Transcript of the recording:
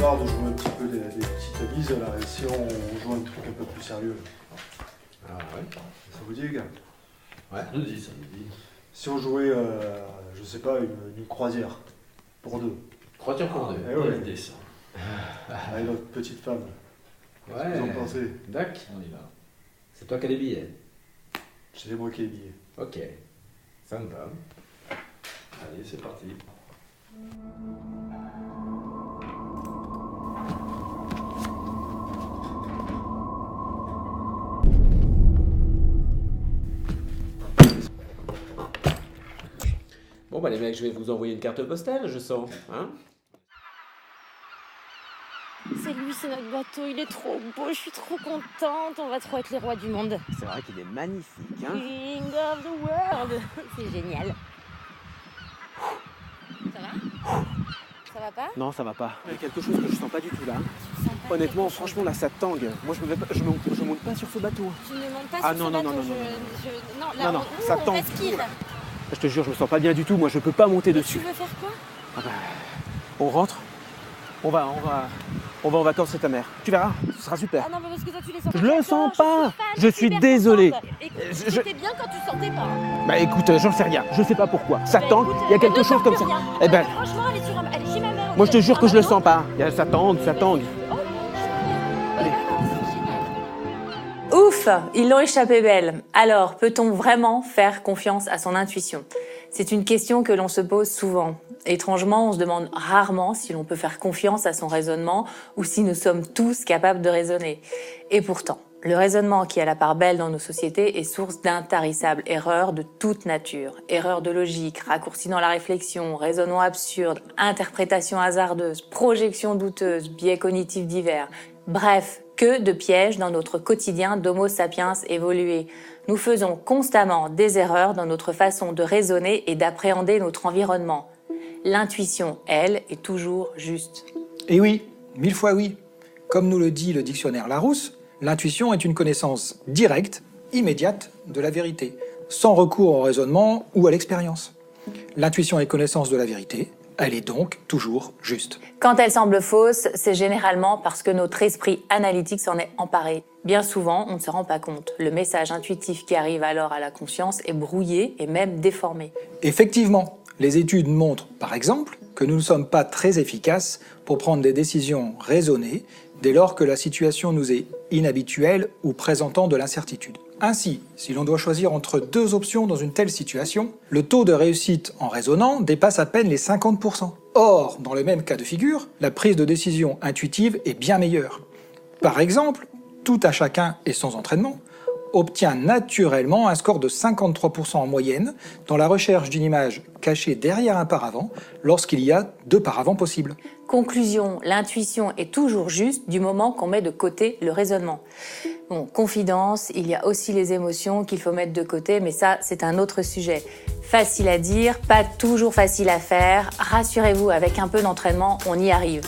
marre de jouer un petit peu des petites amuses là, et si on joue un truc un peu plus sérieux. Ah ouais. Ça vous dit, les gars? Ouais, ça nous dit. Si on jouait, je sais pas, une croisière, pour deux. Croisière pour deux, ouais. idée ça. Avec notre petite femme. Ouais. Qu'est-ce que vous en pensez? D'accord, on y va. C'est toi qui as les billets. C'est moi qui ai les billets. Ok, ça me va. Allez, c'est parti. Bon bah les mecs, je vais vous envoyer une carte postale, je sens. Hein? C'est lui, c'est notre bateau, il est trop beau, je suis trop contente, on va trop être les rois du monde. C'est vrai qu'il est magnifique, hein? King of the world, c'est génial. Ça va? Ça va pas? Non, ça va pas. Il y a quelque chose que je sens pas du tout là. Tu sens pas Honnêtement, quelque chose? franchement, là, ça tangue. Moi, je monte pas sur ce bateau. Tu ne montes pas Ah, sur non, ce non, bateau, non, non, là, non, nous, ça on tangue. respire. Je te jure, je me sens pas bien du tout. Moi, je peux pas monter Tu dessus. veux faire quoi? Ah bah, on rentre. On va en vacances chez ta mère. Tu verras, ce sera super. Ah non, mais parce que toi tu les sens pas. Je le J'adore, sens pas. suis fan, Je suis super désolé. contente. Écoute, Je- c'était bien quand tu sentais pas. Bah écoute, j'en sais rien. Je sais pas pourquoi. Ça Bah, tangue. écoute, Il y a quelque ne chose sens comme plus ça. rien. Eh ben, Franchement, elle est chez ma mère. moi, je te jure que je le sens pas. pas. Ça tangue, ça tangue. Ouf, ils l'ont échappé belle. Alors, peut-on vraiment faire confiance à son intuition? C'est une question que l'on se pose souvent. Étrangement, on se demande rarement si l'on peut faire confiance à son raisonnement ou si nous sommes tous capables de raisonner. Et pourtant, le raisonnement qui a la part belle dans nos sociétés est source d'intarissables erreurs de toute nature. Erreurs de logique, raccourcis dans la réflexion, raisonnements absurdes, interprétations hasardeuses, projections douteuses, biais cognitifs divers. Bref, que de pièges dans notre quotidien d'homo sapiens évolué. Nous faisons constamment des erreurs dans notre façon de raisonner et d'appréhender notre environnement. L'intuition, elle, est toujours juste. Et oui, 1000 fois oui. Comme nous le dit le dictionnaire Larousse, l'intuition est une connaissance directe, immédiate de la vérité, sans recours au raisonnement ou à l'expérience. L'intuition est connaissance de la vérité, elle est donc toujours juste. Quand elle semble fausse, c'est généralement parce que notre esprit analytique s'en est emparé. Bien souvent, on ne se rend pas compte. Le message intuitif qui arrive alors à la conscience est brouillé et même déformé. Effectivement, les études montrent, par exemple, que nous ne sommes pas très efficaces pour prendre des décisions raisonnées dès lors que la situation nous est inhabituelle ou présentant de l'incertitude. Ainsi, si l'on doit choisir entre deux options dans une telle situation, le taux de réussite en raisonnant dépasse à peine les 50%. Or, dans le même cas de figure, la prise de décision intuitive est bien meilleure. Par exemple, tout à chacun et sans entraînement obtient naturellement un score de 53% en moyenne dans la recherche d'une image cachée derrière un paravent lorsqu'il y a deux paravents possibles. Conclusion, l'intuition est toujours juste du moment qu'on met de côté le raisonnement. Bon, confidence, il y a aussi les émotions qu'il faut mettre de côté, mais ça, c'est un autre sujet. Facile à dire, pas toujours facile à faire. Rassurez-vous, avec un peu d'entraînement, on y arrive.